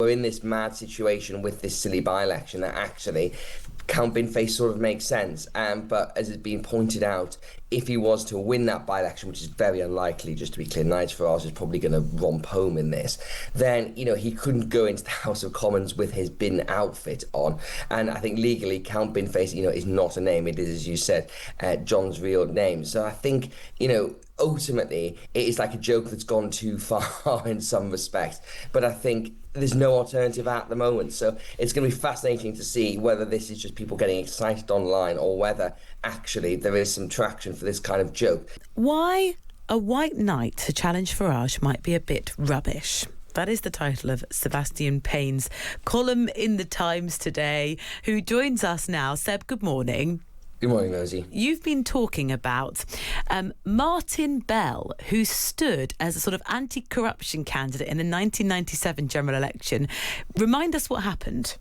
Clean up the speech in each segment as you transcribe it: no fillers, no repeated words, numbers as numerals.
we're in this mad situation with this silly by-election that actually Count Binface sort of makes sense. But as it's been pointed out, if he was to win that by-election, which is very unlikely, just to be clear, Nigel Farage is probably going to romp home in this, then, he couldn't go into the House of Commons with his bin outfit on. And I think legally, Count Binface, is not a name. It is, as you said, John's real name. So I think, ultimately, it is like a joke that's gone too far in some respects. But I think there's no alternative at the moment. So it's going to be fascinating to see whether this is just people getting excited online or whether actually there is some traction for this kind of joke. Why a white knight to challenge Farage might be a bit rubbish. That is the title of Seb Payne's column in the Times today, who joins us now. Seb, good morning. Good morning, Rosie. You've been talking about Martin Bell, who stood as a sort of anti-corruption candidate in the 1997 general election. Remind us what happened.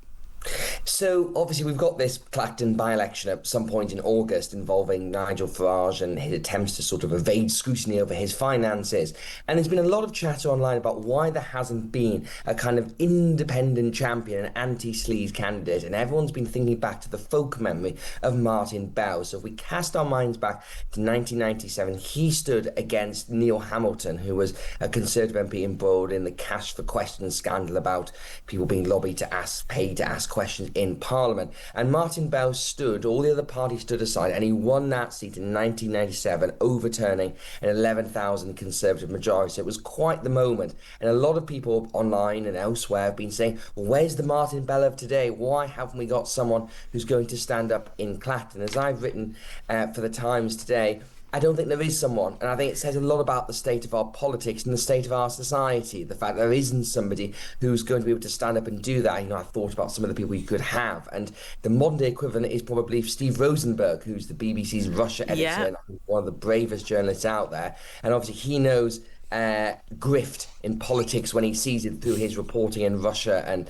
So obviously we've got this Clacton by-election at some point in August involving Nigel Farage and his attempts to sort of evade scrutiny over his finances. And there's been a lot of chatter online about why there hasn't been a kind of independent champion, an anti-sleaze candidate. And everyone's been thinking back to the folk memory of Martin Bell. So if we cast our minds back to 1997, he stood against Neil Hamilton, who was a Conservative MP embroiled in the Cash for Questions scandal about people being lobbied to paid to ask questions in Parliament. And Martin Bell stood, all the other parties stood aside, and he won that seat in 1997, overturning an 11,000 Conservative majority. So it was quite the moment. And a lot of people online and elsewhere have been saying, well, where's the Martin Bell of today? Why haven't we got someone who's going to stand up in Clacton? As I've written for the Times today, I don't think there is someone, and I think it says a lot about the state of our politics and the state of our society, the fact there isn't somebody who's going to be able to stand up and do that. I thought about some of the people you could have, and the modern day equivalent is probably Steve Rosenberg, who's the BBC's Russia editor, and one of the bravest journalists out there, and obviously he knows grift in politics when he sees it through his reporting in Russia and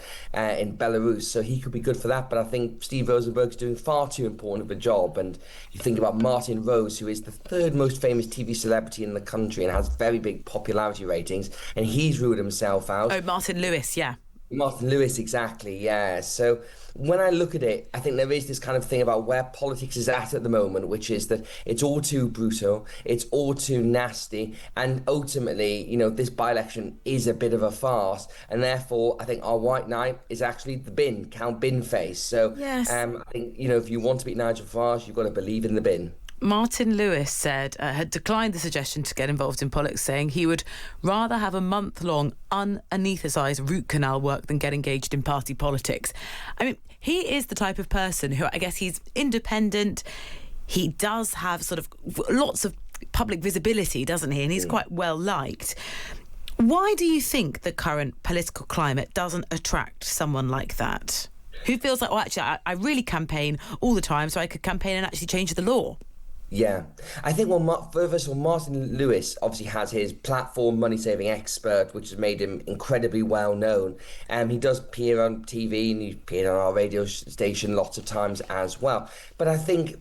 in Belarus, so he could be good for that. But I think Steve Rosenberg's doing far too important of a job. And you think about Martin Rose, who is the third most famous TV celebrity in the country and has very big popularity ratings, and he's ruled himself out. Oh, Martin Lewis, yeah. Martin Lewis, exactly, yeah. So when I look at it, I think there is this kind of thing about where politics is at the moment, which is that it's all too brutal, it's all too nasty, and ultimately, this by-election is a bit of a farce, and therefore I think our white knight is actually the bin, Count Binface. So yes. I think, if you want to beat Nigel Farage, you've got to believe in the bin. Martin Lewis had declined the suggestion to get involved in politics, saying he would rather have a month-long unanaesthetised root canal work than get engaged in party politics. I mean, he is the type of person who, I guess, he's independent. He does have sort of lots of public visibility, doesn't he? And he's quite well liked. Why do you think the current political climate doesn't attract someone like that, who feels like, actually, I really campaign all the time, so I could campaign and actually change the law? Yeah, I think, first of all, Martin Lewis obviously has his platform, Money Saving Expert, which has made him incredibly well known. He does appear on TV and he appeared on our radio station lots of times as well. But I think,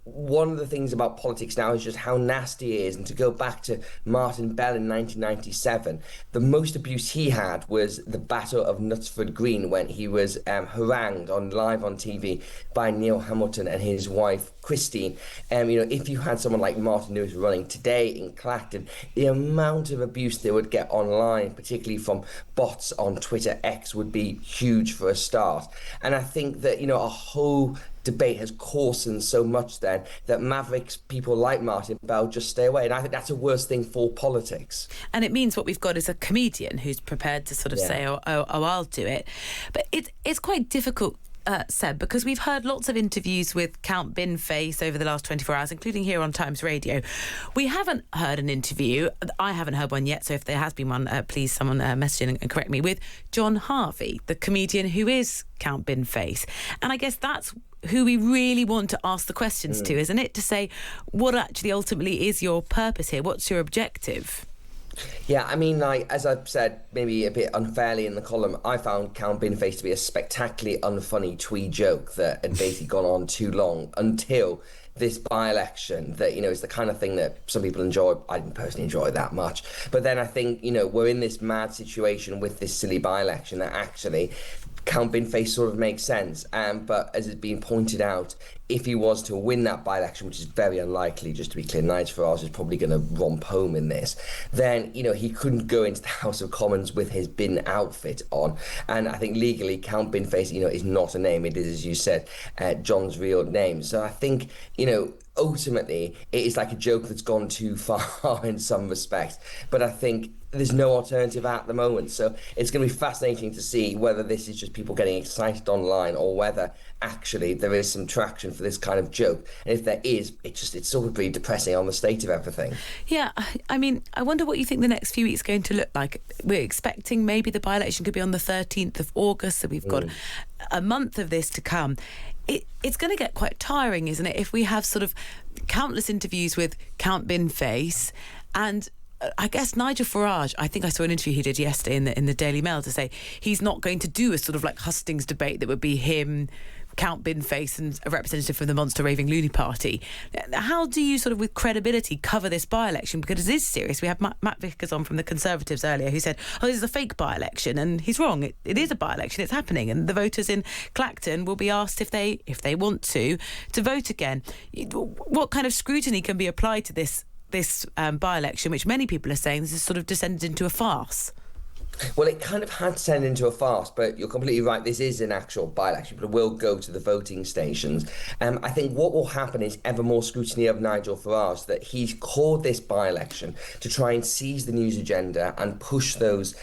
one of the things about politics now is just how nasty it is. And to go back to Martin Bell in 1997, the most abuse he had was the Battle of Knutsford Green, when he was harangued live on TV by Neil Hamilton and his wife, Christine. If you had someone like Martin Lewis running today in Clacton, the amount of abuse they would get online, particularly from bots on Twitter X, would be huge for a start. And I think that, a whole debate has coarsened so much then that mavericks, people like Martin Bell, just stay away. And I think that's a worse thing for politics. And it means what we've got is a comedian who's prepared to sort of say, oh, I'll do it. But it's quite difficult, Seb, because we've heard lots of interviews with Count Binface over the last 24 hours, including here on Times Radio. We haven't heard an interview, I haven't heard one yet, so if there has been one, please someone message in and correct me, with John Harvey, the comedian who is Count Binface. And I guess that's who we really want to ask the questions to, isn't it? To say, what actually ultimately is your purpose here? What's your objective? Yeah, I mean, as I've said, maybe a bit unfairly in the column, I found Count Binface to be a spectacularly unfunny twee joke that had basically gone on too long until this by-election that, is the kind of thing that some people enjoy. I didn't personally enjoy it that much. But then I think, we're in this mad situation with this silly by-election that actually Count Binface sort of makes sense. But as has been pointed out, if he was to win that by-election, which is very unlikely, just to be clear, Nigel Farage is probably going to romp home in this, then, he couldn't go into the House of Commons with his bin outfit on. And I think legally, Count Binface, is not a name. It is, as you said, John's real name. So I think, ultimately, it is like a joke that's gone too far in some respects. But I think there's no alternative at the moment. So it's going to be fascinating to see whether this is just people getting excited online or whether actually there is some traction for this kind of joke. And if there is, it's sort of really depressing on the state of everything. Yeah, I mean, I wonder what you think the next few weeks are going to look like. We're expecting maybe the by-election could be on the 13th of August, so we've got a month of this to come. It's going to get quite tiring, isn't it, if we have sort of countless interviews with Count Binface and I guess Nigel Farage, I think I saw an interview he did yesterday in the Daily Mail to say he's not going to do a sort of like hustings debate that would be him, Count Binface and a representative from the monster raving loony party. How do you sort of with credibility cover this by-election? Because it is serious. We had Matt Vickers on from the Conservatives earlier who said, this is a fake by-election, and he's wrong. It is a by-election. It's happening, and the voters in Clacton will be asked if they want to vote again. What kind of scrutiny can be applied to this by-election, which many people are saying this has sort of descended into a farce? Well, it kind of had descended into a farce, but you're completely right. This is an actual by-election, but it will go to the voting stations. I think what will happen is ever more scrutiny of Nigel Farage, that he's called this by-election to try and seize the news agenda and push those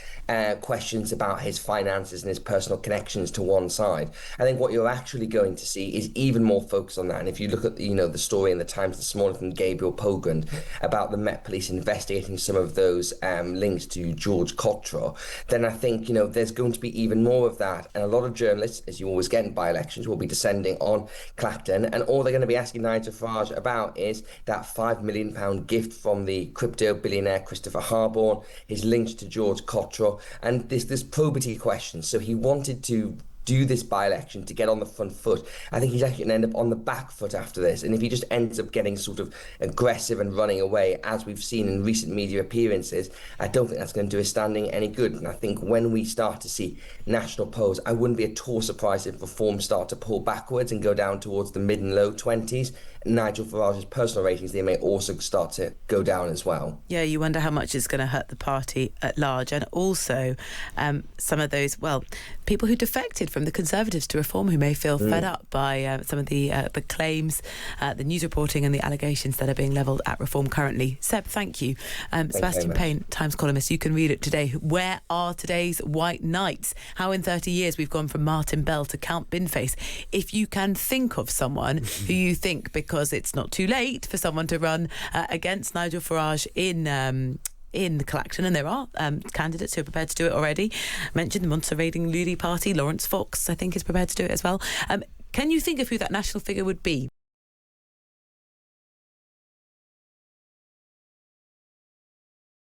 questions about his finances and his personal connections to one side. I think what you're actually going to see is even more focus on that. And if you look at the story in the Times this morning from Gabriel Pogrund about the Met Police investigating some of those links to George Cottrell, then I think there's going to be even more of that. And a lot of journalists, as you always get in by-elections, will be descending on Clacton, and all they're going to be asking Nigel Farage about is that £5 million gift from the crypto billionaire Christopher Harborne, his links to George Cottrell, and this probity question. So he wanted to do this by-election to get on the front foot. I think he's actually going to end up on the back foot after this. And if he just ends up getting sort of aggressive and running away, as we've seen in recent media appearances, I don't think that's going to do his standing any good. And I think when we start to see national polls, I wouldn't be at all surprised if Reform start to pull backwards and go down towards the mid and low 20s. Nigel Farage's personal ratings, they may also start to go down as well. Yeah, you wonder how much it's going to hurt the party at large, and also some of those, people who defected from the Conservatives to Reform, who may feel fed up by some of the claims, the news reporting and the allegations that are being levelled at Reform currently. Seb, thank you. Sebastian Payne, Times columnist, you can read it today. Where are today's white knights? How in 30 years we've gone from Martin Bell to Count Binface. If you can think of someone who you think, because it's not too late for someone to run against Nigel Farage in the Clacton, and there are candidates who are prepared to do it already. Mentioned the monster raiding loony party. Lawrence Fox, I think, is prepared to do it as well. Can you think of who that national figure would be?